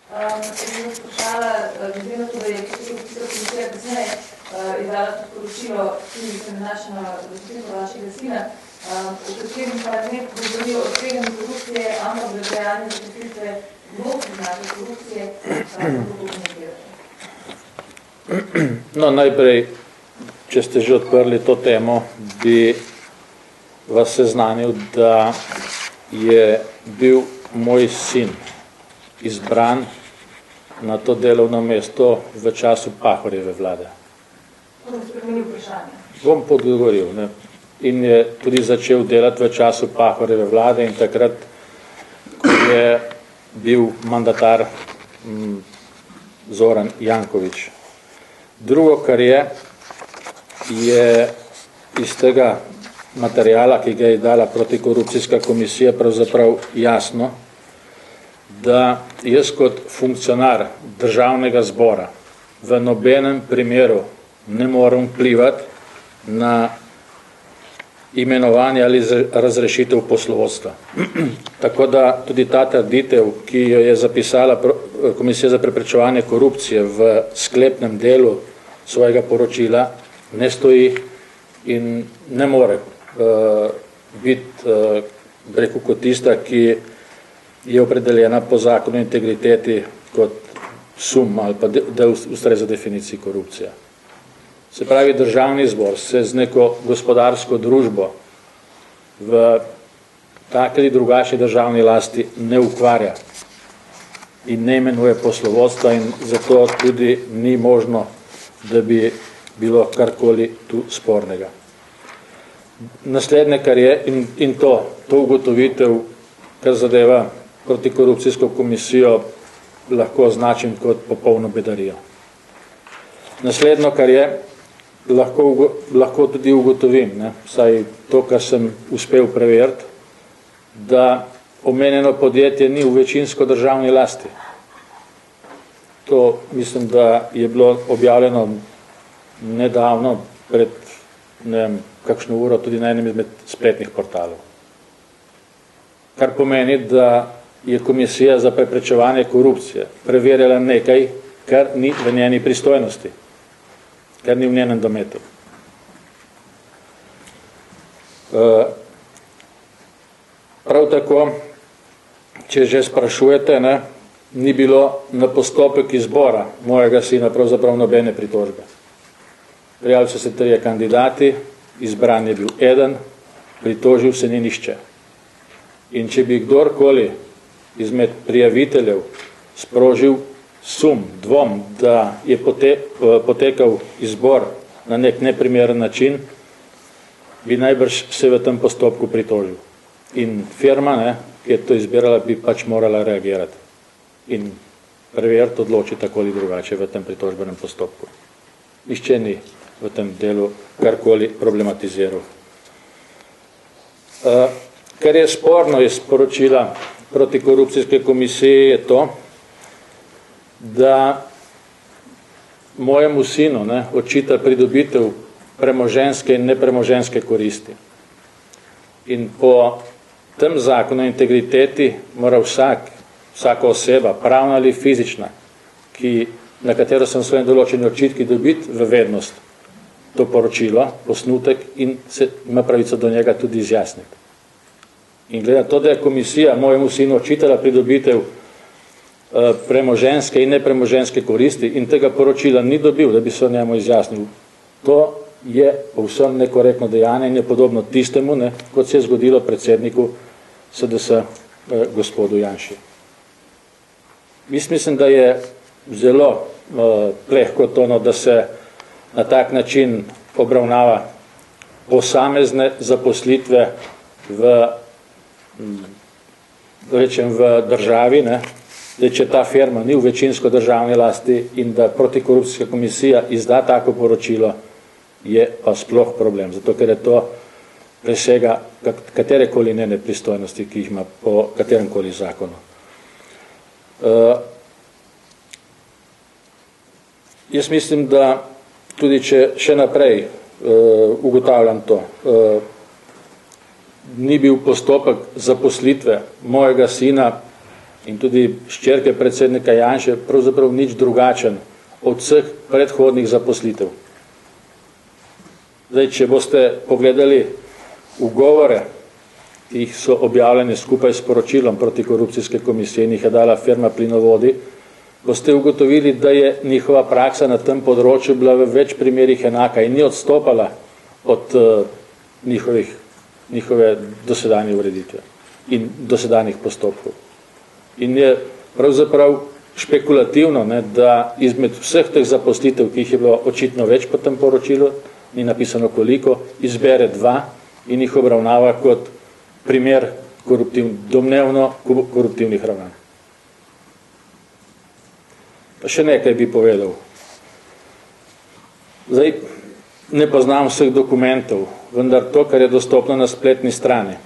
Sem vas vprašala, glede na to, da je Protikorupcijska komisija kasneje izdala to sporočilo, ki se nanaša na zaščito vašega sina, v katerem pa ne govori o tveganju korupcije, ampak v dejanju zaščititve vlog znake korupcije, kako komentirate? No, najprej, če ste že odprli to temo, bi vas seznanil, da je bil moj sin izbran na to delovno mesto v času Pahorjeve vlade. Bom podgovoril, ne? In je tudi začel delati v času Pahorjeve vlade in takrat, ko je bil mandatar Zoran Janković. Drugo, kar je iz tega materijala, ki ga je dala Protikorupcijska komisija, pravzaprav jasno, da jaz kot funkcionar državnega zbora v nobenem primeru ne morem vplivati na imenovanje ali razrešitev poslovodstva. Tako da tudi ta trditev, ki jo je zapisala Komisija za preprečevanje korupcije v sklepnem delu svojega poročila, ne stoji in ne more biti, rekel, kot tista, ki je opredeljena po zakonu o integriteti kot sum ali pa da ustreza definiciji korupcije. Se pravi, državni zbor se z neko gospodarsko družbo v taki ali drugačni državni lasti ne ukvarja in ne imenuje poslovodstva in zato tudi ni možno, da bi bilo karkoli tu spornega. Naslednje, kar je, in to ugotovitev, kar zadeva Protikorupcijsko komisijo, lahko označim kot popolno bedarijo. Naslednjo, kar je, lahko tudi ugotovim, ne, vsaj to, kar sem uspel preveriti, da omenjeno podjetje ni v večinsko državni lasti. To mislim, da je bilo objavljeno nedavno, pred ne vem, kakšno uro, tudi na enem izmed spletnih portalov. Kar pomeni, da je Komisija za preprečevanje korupcije preverjala nekaj, kar ni v njeni pristojnosti, kar ni v njenem dometu. Prav tako, če že sprašujete, ne, ni bilo na postopek izbora mojega sina pravzaprav nobene pritožbe. Prijavili so se 3 kandidati, izbran je bil eden, pritožil se ni nihče. In če bi kdorkoli izmed prijaviteljev sprožil sum, dvom, da je potekal izbor na nek neprimeren način, bi najbrž se v tem postopku pritožil. In firma, ne, ki je to izbirala, bi pač morala reagirati in preveriti, odloči tako ali drugače v tem pritožbenem postopku. Nihče ni v tem delu karkoli problematiziral. Kar je sporno iz poročila Protikorupcijske komisije, je to, da mojemu sinu, ne, očita pridobitev premoženjske in nepremoženjske koristi. In po tem zakonu o integriteti mora vsaka oseba, pravna ali fizična, na katero sem svojim določeni očitki dobiti v vednost to poročilo, posnutek in se ima pravico do njega tudi izjasniti. In glede na to, da je komisija mojemu sinu očitala pridobitev premoženjske in nepremoženjske koristi in tega poročila ni dobil, da bi se o njemu izjasnil, to je povsem nekorektno dejanje in je podobno tistemu, ne, kot se je zgodilo predsedniku SDS gospodu Janši. Mislim, da je zelo plehko tono, da se na tak način obravnava posamezne zaposlitve v državi, ne, da če ta firma ni v večinsko državni lasti in da Protikorupcijska komisija izda tako poročilo, je pa sploh problem, zato ker je to presega katerekoli njene pristojnosti, ki jih ima po kateremkoli zakonu. Jaz mislim, da tudi če še naprej ugotavljam to, ni bil postopek zaposlitve mojega sina in tudi hčerke predsednika Janše pravzaprav nič drugačen od vseh predhodnih zaposlitev. Zdaj, če boste pogledali ugovore, ki jih so objavljene skupaj s poročilom protikorupcijske komisije in jih je dala firma Plinovodi, boste ugotovili, da je njihova praksa na tem področju bila v več primerih enaka in ni odstopala od njihove dosedanje ureditve in dosedanjih postopkov. In je pravzaprav špekulativno, ne, da izmed vseh teh zaposlitev, ki jih je bilo očitno več po tem poročilu, ni napisano koliko, izbere 2 in jih obravnava kot primer domnevno koruptivnih ravnanj. Pa še nekaj bi povedal. Zdaj, ne poznam vseh dokumentov, vendar to, kar je dostopno na spletni strani,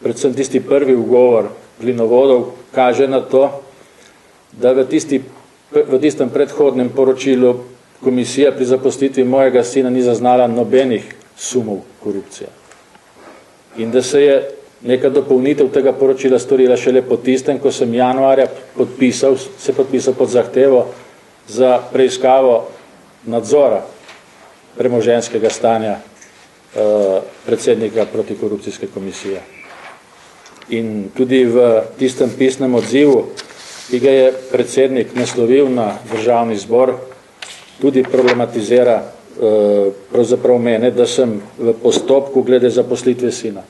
predvsem tisti prvi ugovor Plinovodov kaže na to, da v tistem predhodnem poročilu komisija pri zaposlitvi mojega sina ni zaznala nobenih sumov korupcije. In da se je neka dopolnitev tega poročila storila šele po tistem, ko sem januarja se podpisal pod zahtevo za preiskavo nadzora premoženjskega stanja predsednika protikorupcijske komisije. In tudi v tistem pisnem odzivu, ki ga je predsednik naslovil na državni zbor, tudi problematizira pravzaprav mene, da sem v postopku glede zaposlitve sina.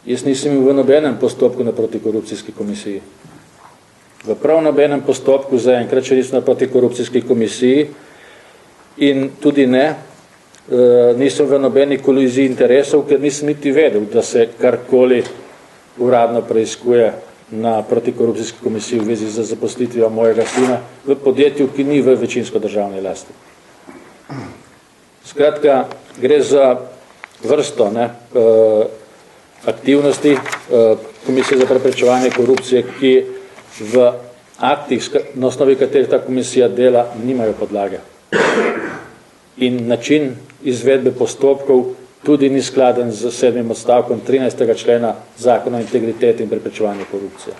Jaz nisem v nobenem postopku na protikorupcijski komisiji. V prav nobenem postopku zaenkrat še nisem na protikorupcijski komisiji in tudi nisem v nobeni koliziji interesov, ker nisem niti vedel, da se karkoli uradno preiskuje na protikorupcijski komisiji v vezi z zaposlitvijo mojega sina v podjetju, ki ni v večinsko državni lasti. Skratka, gre za vrsto aktivnosti Komisije za preprečevanje korupcije, ki v aktih, na osnovi katerih ta komisija dela, nimajo podlage. In način izvedbe postopkov tudi ni skladen z 7. odstavkom 13. člena Zakona o integriteti in preprečevanju korupcije.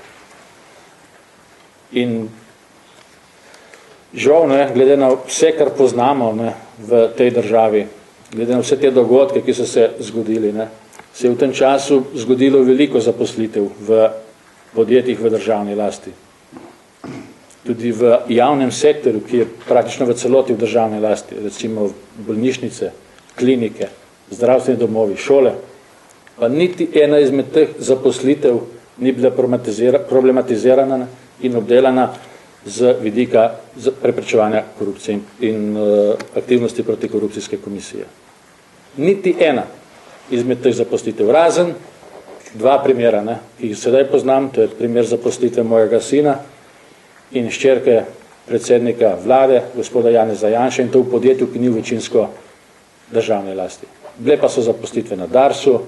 In žal, glede na vse, kar poznamo v tej državi, glede na vse te dogodke, ki so se zgodili, se je v tem času zgodilo veliko zaposlitev v podjetjih v državni lasti. Tudi v javnem sektorju, ki je praktično v celoti v državni lasti, recimo bolnišnice, klinike, zdravstveni domovi, šole, pa niti ena izmed teh zaposlitev ni bila problematizirana in obdelana z vidika preprečevanja korupcije in aktivnosti protikorupcijske komisije. Niti ena izmed teh zaposlitev, razen 2 primera, ki jih sedaj poznam, to je primer zaposlitve mojega sina in hčerke predsednika vlade, gospoda Janeza Janše, in to v podjetju, ki ni večinsko državne lasti. Bile pa so zaposlitve na Darsu,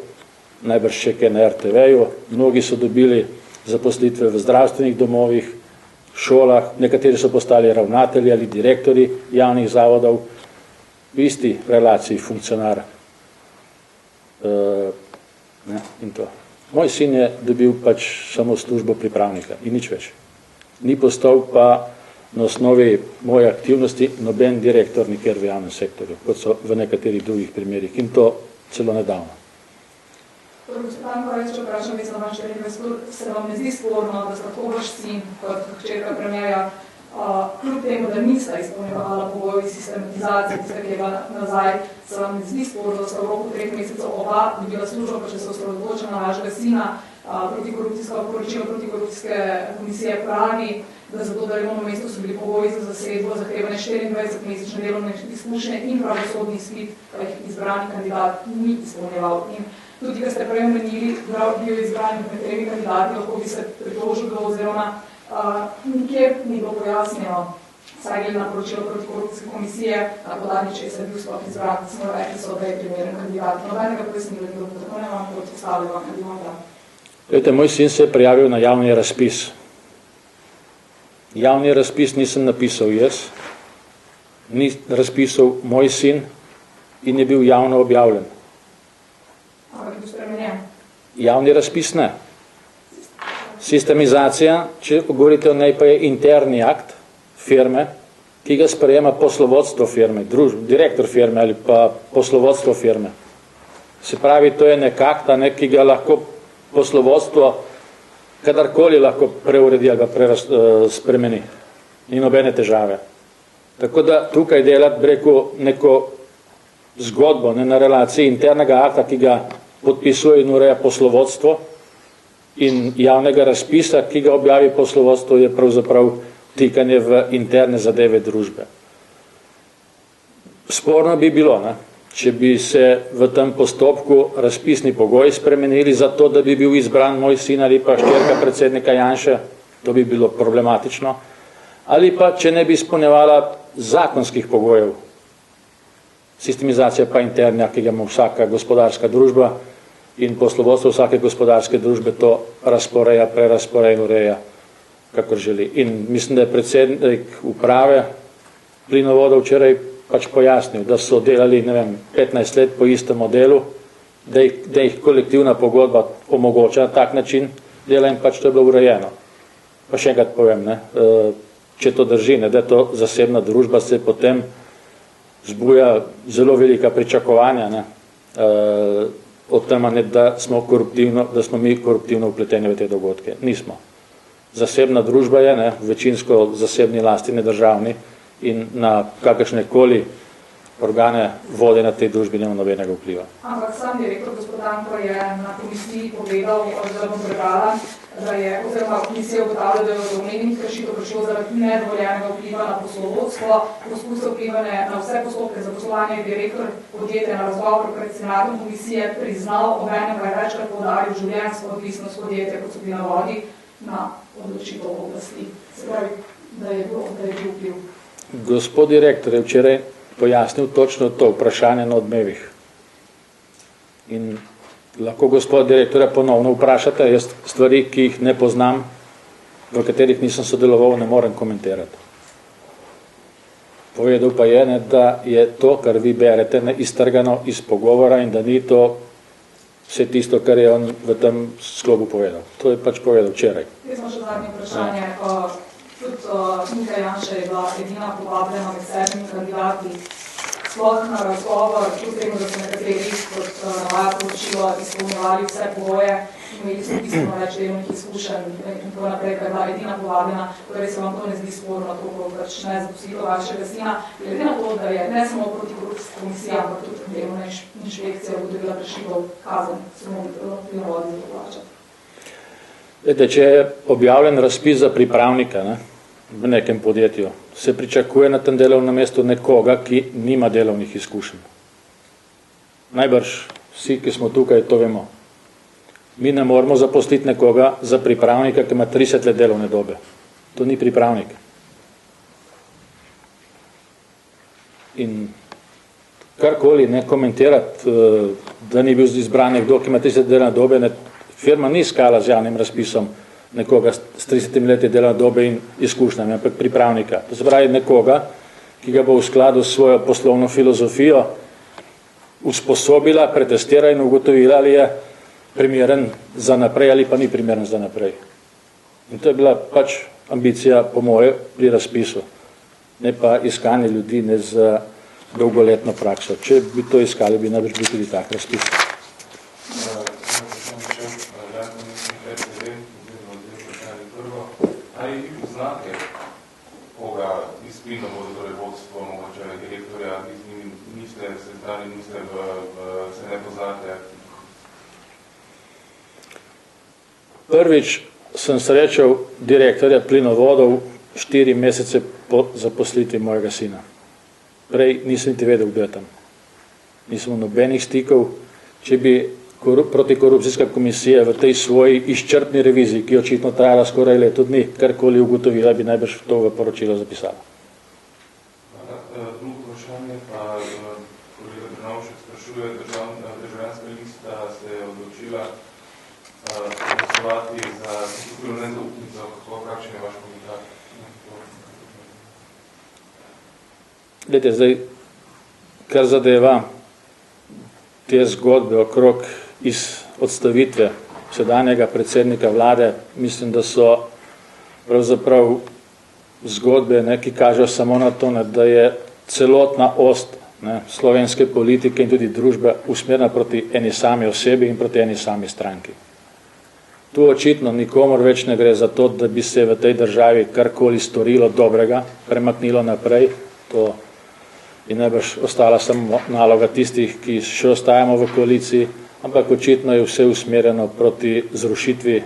najbrž še kaj na RTV-ju, mnogi so dobili zaposlitve v zdravstvenih domovih, šolah, nekateri so postali ravnatelji ali direktori javnih zavodov, v isti relaciji funkcionar. In to. Moj sin je dobil pač samo službo pripravnika in nič več. Ni postal pa na osnovi moje aktivnosti noben direktor nikjer v javnem sektorju, kot so v nekaterih drugih primerih, in to celo nedavno. Če vprašam, se vam ne zdi sporno, da sta tako vaš sin kot hčerka premierja, kljub temu, da nista izpolnjevala pogojev sistematizacije, ki je bila nazaj, se vam ne zdi sporno, da sta v roku 3 mesecev oba dobila službo, pa če se osredotoča na vašega sina, poročilo protikorupcijske komisije pravi, da zato delovno mesto so bili pogoji za zasedbo zahtevane 24-mesečne delovne izkušnje in pravosodni izpit, pa jih izbrani kandidat ni izpolnjeval. In tudi, ko ste prej omenili, da bil izbran med 3 kandidati, lahko bi se pritožil do oziroma nikjer ni bilo pojasnjeno, saj glede na poročilo protikorupcijske komisije, na podlagi če se bil sploh izbran, smo rekli so, da je primeren kandidat. Nobenega pojasnila ni bilo, tako ne vam predstavljava kandidata. Moj sin se je prijavil na javni razpis. Javni razpis nisem napisal jaz, ni razpisal moj sin in je bil javno objavljen. Ampak je bil spremenjen? Javni razpis ne. Sistemizacija, če govorite o njej, pa je interni akt firme, ki ga sprejema poslovodstvo firme, direktor firme ali pa poslovodstvo firme. Se pravi, to je nek akt, ki ga lahko poslovodstvo kadarkoli lahko preuredi ali ga spremeni. Ni nobene težave. Tako da tukaj delati, bi rekel, neko zgodbo na relaciji internega akta, ki ga podpisuje in ureja poslovodstvo, in javnega razpisa, ki ga objavi poslovodstvo, je pravzaprav tikanje v interne zadeve družbe. Sporno bi bilo, če bi se v tem postopku razpisni pogoji spremenili za to, da bi bil izbran moj sin ali pa hčerka predsednika Janše, to bi bilo problematično, ali pa če ne bi izpolnjevala zakonskih pogojev. Sistemizacija pa interna, ki ga ima vsaka gospodarska družba, in poslovodstvo vsake gospodarske družbe to razporeja, prerasporeja in ureja, kakor želi. In mislim, da je predsednik uprave plinovodov včeraj pač pojasnil, da so delali, 15 let po istem modelu, da jih kolektivna pogodba omogoča na tak način dela in pač to je bilo urejeno. Pa še enkrat povem, če to drži, da je to zasebna družba, se potem zbuja zelo velika pričakovanja, o tem, da smo mi koruptivno vpleteni v te dogodke. Nismo. Zasebna družba je, večinsko zasebni lasti, ne državni, in na kakršne koli organe vode na tej družbi nema nobenega vpliva. Ampak sam direktor Gospodanko je na komisiji povedal, da bom prebrala, da je oziroma komisija ugotavlja, da je od omenjenih kršitev prišlo zaradi nedovoljenega vpliva na poslovodstvo, poskuse vplivanja na vse postopke zaposlovanja, je direktor podjetja na razgovor pred senatom komisije priznal, obenem pa je večkrat poudaril življenjsko odvisnost podjetja kot Plinovodi na odločitev oblasti. Se pravi, da je bil vpliv. Gospod direktor je včeraj pojasnil točno to vprašanje na Odmevih. In lahko gospod direktorja ponovno vprašate, jaz stvari, ki jih ne poznam, v katerih nisem sodeloval, ne morem komentirati. Povedal pa je, da je to, kar vi berete, iztrgano iz pogovora in da ni to vse tisto, kar je on v tem sklopu povedal. To je pač povedal včeraj. Jaz smo še zadnje vprašanje. Tudi Miha Janša je bila edina povabljena med 7 kandidati. Sploh na razgovor, kljub temu, da so nekateri, kot navaja poročilo, izpolnjevali vse pogoje, imeli so bistveno več delovnih izkušenj in tako naprej, kar je bila edina povabljena, torej se vam to ne zdi sporno, to pač ne zaposlilo vašega sina. Glede na to, da je ne samo protikorupcijska komisija, ampak tudi delovna inšpekcija ugotovila kršitev kazen, se morali Plinovodi za to plačati. Če je objavljen razpis za pripravnika v nekem podjetju, se pričakuje na tem delovnem mestu nekoga, ki nima delovnih izkušenj. Najbrž vsi, ki smo tukaj, to vemo. Mi ne moramo zaposliti nekoga za pripravnika, ki ima 30 let delovne dobe. To ni pripravnik. In karkoli ne komentirati, da ni bil izbran nekdo, ki ima 30 let delovne dobe, firma ni iskala z javnim razpisom nekoga s 30 leti delovne dobe in izkušnjami, ampak pripravnika. To se pravi nekoga, ki ga bo v skladu s svojo poslovno filozofijo usposobila, pretestira in ugotovila, ali je primeren za naprej ali pa ni primeren za naprej. In to je bila pač ambicija, po moje, pri razpisu. Ne pa iskanje ljudi ne z dolgoletno prakso. Če bi to iskali, bi najbrž bil tudi tak razpis. Ali vi poznate koga iz Plinovoda, torej vodstvo, mogoče direktorja, z njimi niste seznani, se ne poznate? Prvič sem srečal direktorja Plinovodov 4 mesece po zaposlitvi mojega sina. Prej nisem niti vedel, kdo je tam. Nisem nobenih stikov. Če bi protikorupcijska komisija v tej svoji izčrpni reviziji, ki je očitno trajala skoraj leto dni, karkoli ugotovila, bi najbrž to v poročilo zapisala. Drugo vprašanje pa kolega Drnovšek sprašuje, državljanska lista se je odločila glasovati za skupino nezaupnico, kakšen je vaš komentar? Glede, zdaj, kar zadeva te zgodbe okrog iz odstavitve sedanjega predsednika vlade, mislim, da so pravzaprav zgodbe, ki kažejo samo na to, da je celotna ost slovenske politike in tudi družbe usmerjena proti eni sami osebi in proti eni sami stranki. Tu očitno nikomor več ne gre za to, da bi se v tej državi karkoli storilo dobrega, premaknilo naprej. To je najbrž ostala samo naloga tistih, ki še ostajamo v koaliciji, ampak očitno je vse usmerjeno proti zrušitvi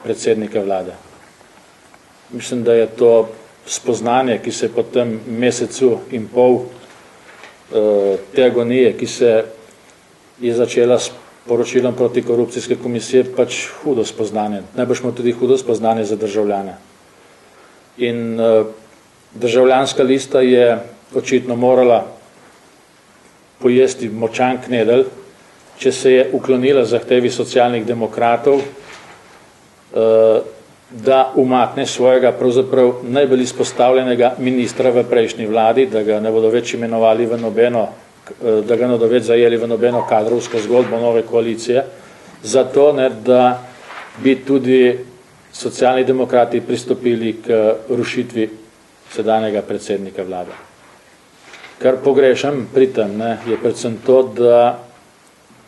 predsednika vlade. Mislim, da je to spoznanje, ki se po tem mesecu in pol te agonije, ki se je začela s poročilom protikorupcijske komisije, pač hudo spoznanje. Najbrž smo tudi hudo spoznanje za državljane. In državljanska lista je očitno morala pojesti močan knedelj, če se je uklonila zahtevi socialnih demokratov, da umakne svojega pravzaprav najbolj izpostavljenega ministra v prejšnji vladi, da ga ne bodo več imenovali v nobeno, da ga ne bodo več zajeli v nobeno kadrovsko zgodbo nove koalicije, zato, da bi tudi socialni demokrati pristopili k rušitvi sedanjega predsednika vlade. Kar pogrešam pri tem, je predvsem to, da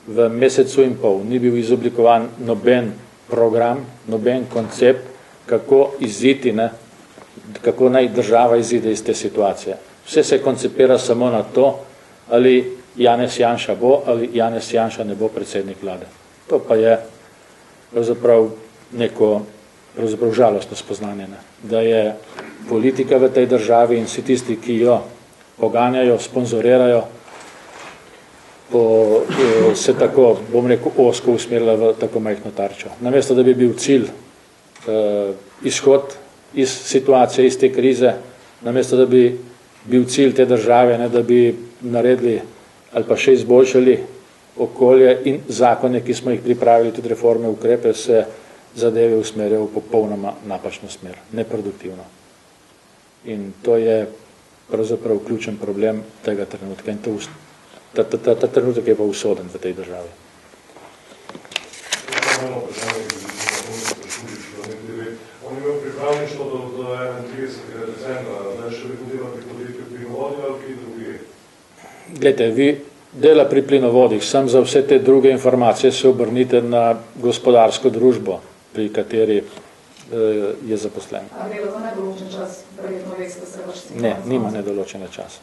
v mesecu in pol ni bil izoblikovan noben program, noben koncept, kako iziti, kako naj država izide iz te situacije. Vse se koncepira samo na to, ali Janez Janša bo ali Janez Janša ne bo predsednik vlade. To pa je pravzaprav neko žalostno spoznanje, da je politika v tej državi in vsi tisti, ki jo poganjajo, sponzorirajo, se tako, bom rekel, ozko usmerila v tako majhno tarčo. Namesto, da bi bil cilj izhod iz situacije, iz te krize, namesto, da bi bil cilj te države, da bi naredili ali pa še izboljšali okolje in zakone, ki smo jih pripravili, tudi reforme, ukrepe, se zadeve usmerjajo v popolnoma napačno smer, neproduktivno. In to je pravzaprav ključen problem tega trenutka. In ta trenutek je pa usoden v tej državi. On je imel pripravništvo do 31. decembra, da še bi dela pri podjetju plinovodih ali kaj drugi? Glejte, vi dela pri plinovodih, sem za vse te druge informacije se obrnite na gospodarsko družbo, pri kateri je zaposlen. A gre za nedoločen čas, verjetno veste, se vaš signal? Ne, nima nedoločene časa.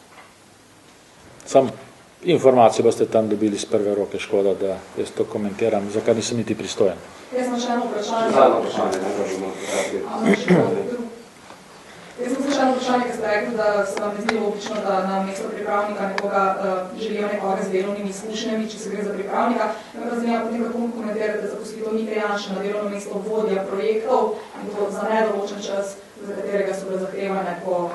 Sam informacije boste tam dobili z prve roke, škoda, da jaz to komentiram, zakaj nisem niti pristojen. Jaz sem še eno vprašanje. Jaz sem še eno vprašanje, ki ste rekli, da se vam ne zdi logično, da na mesto pripravnika nekoga želijo nekoga z delovnimi izkušnjami, če se gre za pripravnika. Me pa zanima potem, kako komentirate zaposlitev Mike Janše na delovno mesto vodja projektov in to za nedoločen čas, za katerega so bile zahtevane po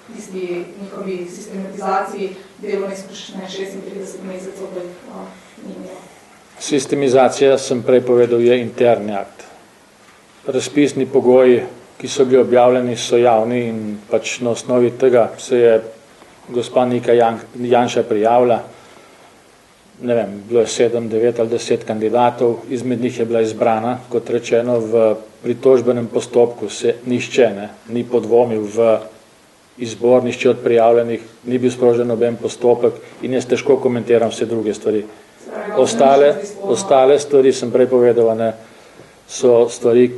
tisti njihovi sistematizaciji delovne izkušnje 36 mesecev, da ni imel. Sistemizacija, sem prej povedal, je interni akt. Razpisni pogoji, ki so bili objavljeni, so javni in pač na osnovi tega se je gospa Nika Janša prijavila. Ne vem, bilo je 7, 9 ali 10 kandidatov, izmed njih je bila izbrana, kot rečeno, v pritožbenem postopku se nišče ni podvomil v izbor, nišče od prijavljenih, ni bil sprožen noben postopek in jaz težko komentiram vse druge stvari. Ostale stvari, sem prej povedal, so stvari,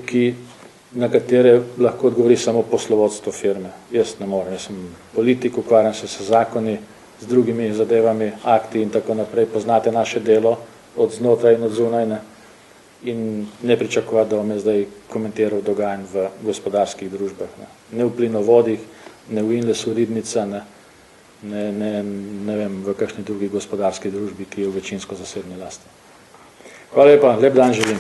na katere lahko odgovori samo poslovodstvo firme. Jaz ne morem, jaz sem politik, ukvarjam se z zakoni, z drugimi zadevami, akti in tako naprej. Poznate naše delo od znotraj in od zunaj in ne pričakovati, da bom jaz zdaj komentiral dogajanj v gospodarskih družbah. Ne v plinovodih, ne v Inlesu Ribnica, ne vem, v kakšni drugi gospodarski družbi, ki je v večinsko zasebni lasti. Hvala lepa, lep dan želim.